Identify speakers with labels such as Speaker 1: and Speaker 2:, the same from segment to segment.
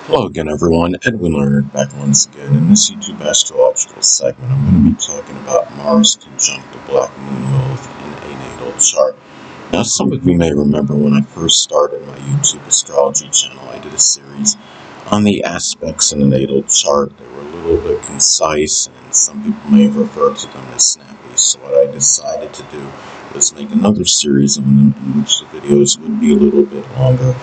Speaker 1: Hello again, everyone. Edwin Leonard back once again. In this YouTube astrological segment, I'm going to be talking about Mars conjunct the Black Moon Lilith in a natal chart. Now, some of you may remember when I first started my YouTube astrology channel, I did a series on the aspects in a natal chart. They were a little bit concise, and some people may have referred to them as snappy. So what I decided to do was make another series of them in which the videos would be a little bit longer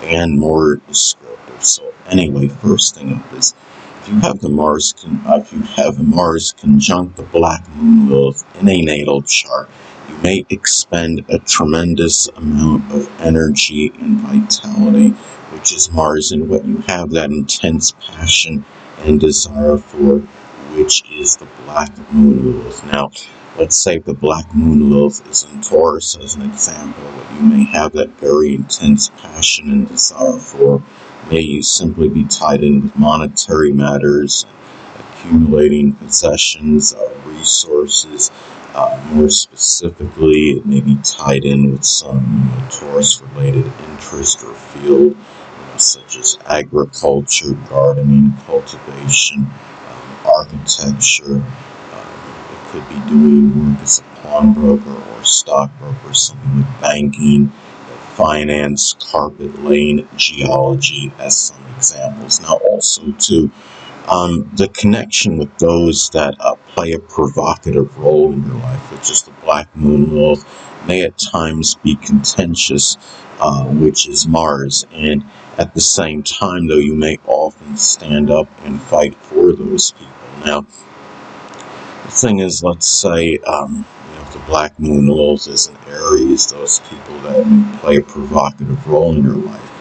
Speaker 1: and more descriptive. So anyway, first thing up is if you have Mars conjunct the Black Moon Lilith in a natal chart, you may expend a tremendous amount of energy and vitality, which is Mars, and what you have that intense passion and desire for, which is the Black Moon Lilith. Now, let's say the Black Moon Lilith is in Taurus as an example. What you may have that very intense passion and desire for may you simply be tied in with monetary matters, accumulating possessions, resources. More specifically, it may be tied in with some Taurus-related interest or field, such as agriculture, gardening, cultivation, architecture. It could be doing work as a pawnbroker or stockbroker, something with banking, finance, carpet laying, geology, as some examples. Now, also, too, the connection with those that play a provocative role in your life, which is the Black Moon Lilith, may at times be contentious, which is Mars. And at the same time, though, you may often stand up and fight for those people. Now, the thing is, let's say, if the Black Moon Lilith is in Aries, those people that may play a provocative role in your life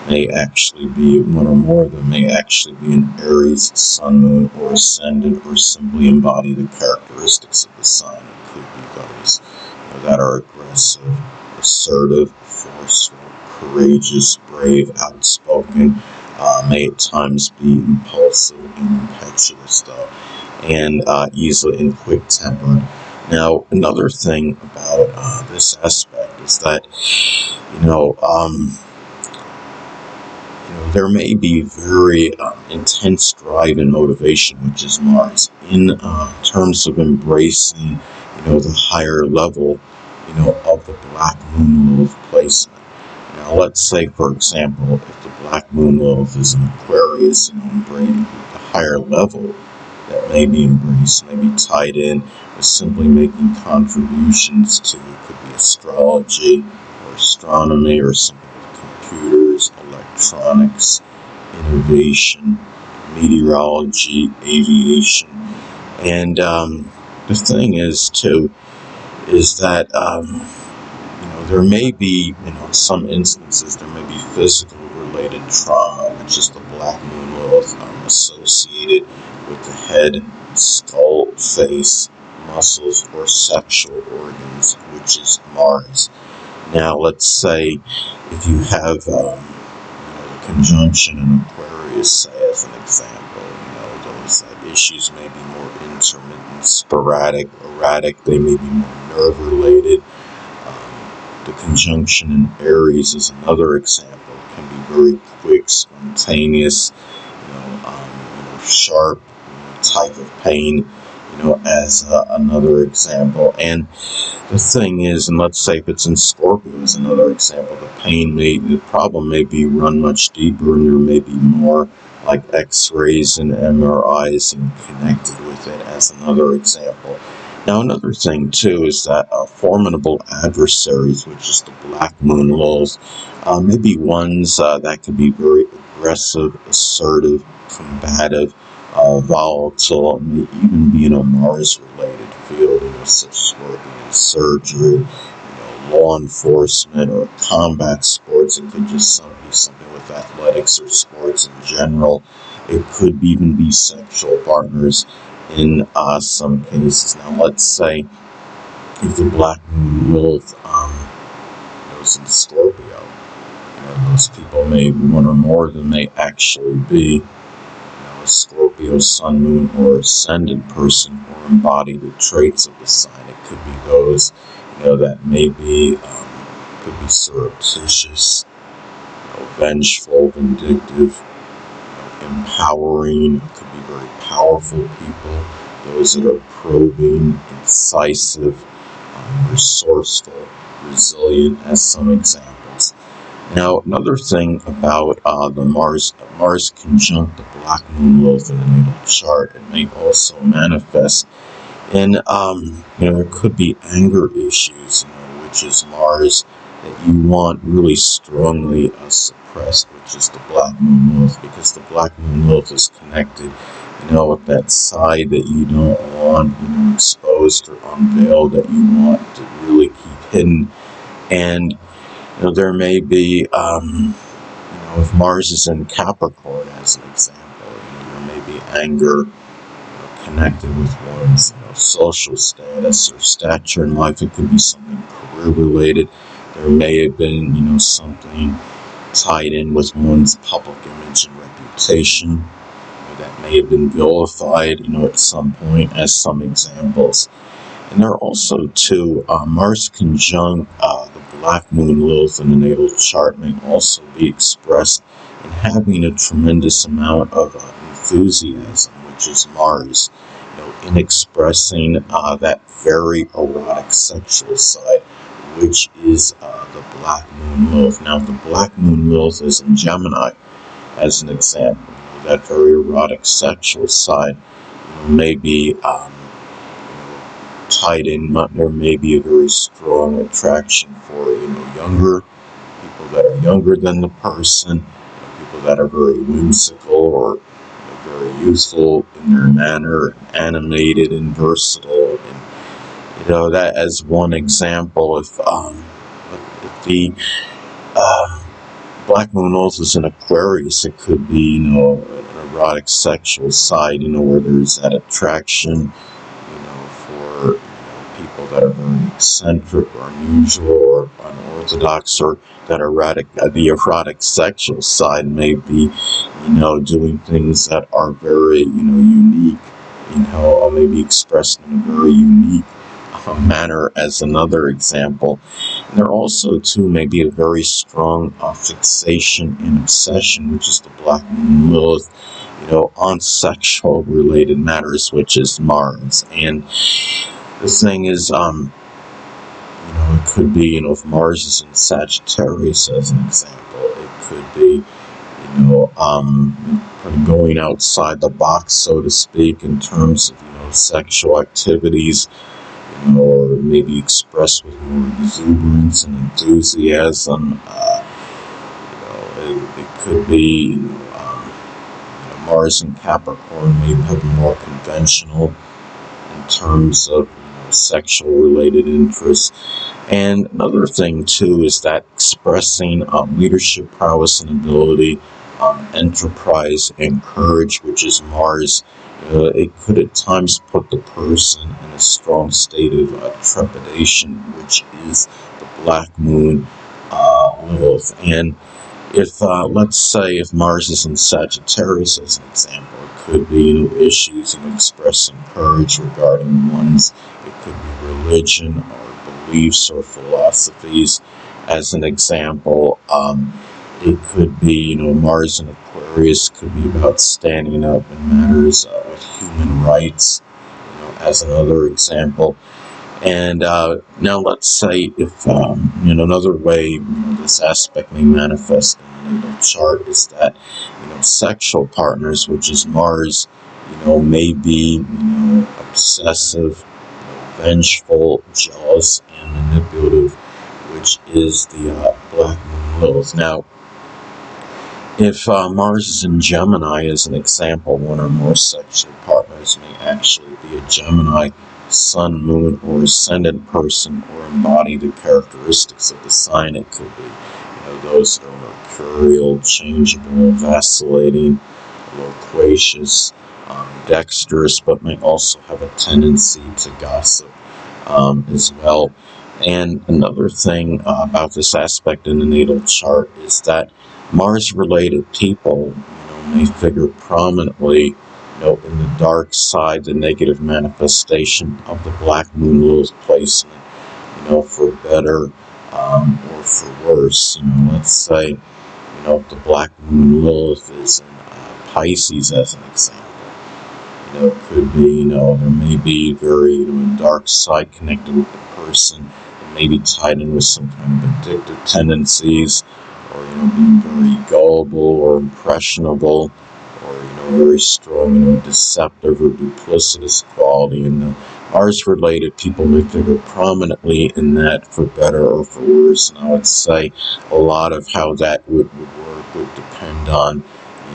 Speaker 1: may actually be, one or more of them may actually be an Aries, Sun, Moon, or Ascendant, or simply embody the characteristics of the sign. It could be those that are aggressive, assertive, forceful, courageous, brave, outspoken, may at times be impulsive and impetuous, though, and easily and quick-tempered. Now, another thing about this aspect is that, there may be very intense drive and motivation, which is Mars, in terms of embracing, the higher level, of the Black Moon Lilith placement. Now, let's say, for example, if the Black Moon Lilith is in Aquarius, embracing the higher level that may be embraced, may be tied in with simply making contributions to, it could be astrology or astronomy or something with computers, electronics, innovation, meteorology, aviation. And the thing is, too, is that, there may be, in some instances, there may be physical related trauma, which is the Black Moon Lilith, associated with the head, skull, face, muscles, or sexual organs, which is Mars. Now, let's say if you have the conjunction in Aquarius, say, as an example, those issues may be more intermittent, sporadic, erratic. They may be more nerve-related. The conjunction in Aries is another example. It can be very quick, spontaneous, sharp type of pain, as another example. And the thing is, and let's say if it's in Scorpio as another example, the problem may be run much deeper, and there may be more like X-rays and MRIs and connected with it as another example. Now, another thing, too, is that formidable adversaries, which is the Black Moon Lilith, may be ones that could be very aggressive, assertive, combative, volatile, and may even be in a Mars-related field, such as working in surgery, law enforcement, or combat sports. It could just be something with athletics or sports in general. It could even be sexual partners in some cases. Now, let's say if the Black Moon Lilith goes in Scorpio, those people may, one or more of them may actually be a Scorpio, Sun, Moon, or Ascendant person, or embody the traits of the sign. It could be those, that may be, could be surreptitious, vengeful, vindictive, empowering, could be very powerful people, those that are probing, incisive, resourceful, resilient, as some examples. Now, another thing about the Mars conjunct the Black Moon Lilith in the natal chart, it may also manifest in, there could be anger issues, which is Mars, that you want really strongly suppressed, which is the Black Moon Lilith, because the Black Moon Lilith is connected, with that side that you don't want, exposed or unveiled, that you want to really keep hidden. And, there may be, if Mars is in Capricorn, as an example, there may be anger connected with one's social status or stature in life. It could be something career related. There may have been, something tied in with one's public image and reputation that may have been vilified, at some point, as some examples. And there are also, too, Mars conjunct the Black Moon Lilith in the natal chart may also be expressed in having a tremendous amount of enthusiasm, which is Mars, in expressing that very erotic sexual side, which is the Black Moon Lilith. Now, if the Black Moon Lilith is in Gemini, as an example, that very erotic sexual side may be tied in. There may be a very strong attraction for younger people that are younger than the person, people that are very whimsical or very youthful in their manner, animated and versatile, and that as one example. If the Black Moon Lilith is in Aquarius, it could be an erotic sexual side, where there's that attraction, for people that are very eccentric or unusual or unorthodox, or that the erotic sexual side may be, doing things that are very, unique, or maybe expressed in a very unique manner, as another example. And there also, too, may be a very strong fixation and obsession, which is the Black Moon Lilith, on sexual related matters, which is Mars. And the thing is, it could be, if Mars is in Sagittarius, as an example, it could be, going outside the box, so to speak, in terms of, sexual activities, or maybe expressed with more exuberance and enthusiasm. It could be, Mars in Capricorn may be more conventional in terms of sexual related interests. And another thing, too, is that expressing leadership prowess and ability, enterprise and courage, which is Mars. It could at times put the person in a strong state of trepidation, which is the Black Moon Lilith. And if, let's say, if Mars is in Sagittarius, as an example, it could be issues expressing courage regarding one's, it could be religion or beliefs or philosophies, as an example. It could be, Mars in Aquarius could be about standing up in matters with human rights, as another example. And now let's say if, another way this aspect may manifest in the natal chart is that, sexual partners, which is Mars, may be, obsessive, vengeful, jealous, and manipulative, which is the Black Moon Lilith. Now, if Mars is in Gemini, as an example, one or more sexual partners may actually be a Gemini sun, moon, or ascendant person, or embody the characteristics of the sign. It could be, those that are mercurial, changeable, vacillating, loquacious, dexterous, but may also have a tendency to gossip as well. And another thing about this aspect in the natal chart is that Mars-related people, may figure prominently, in the dark side, the negative manifestation of the Black Moon Lilith placement, for better or for worse. Let's say, The black moon Lilith is in Pisces as an example. It could be, there may be very dark side connected with the person. It may be tied in with some kind of addictive tendencies, or being very gullible or impressionable, or very strong, deceptive or duplicitous quality. And the Mars-related people may figure prominently in that, for better or for worse. And I would say a lot of how that would work would depend on,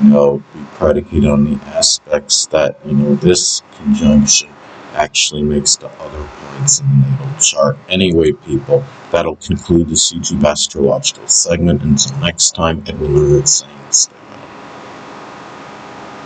Speaker 1: be predicated on the aspects that, this conjunction actually makes to other points in the natal chart. Anyway, people, that'll conclude this YouTube astrological segment. Until next time, Edwin Lilith saying stay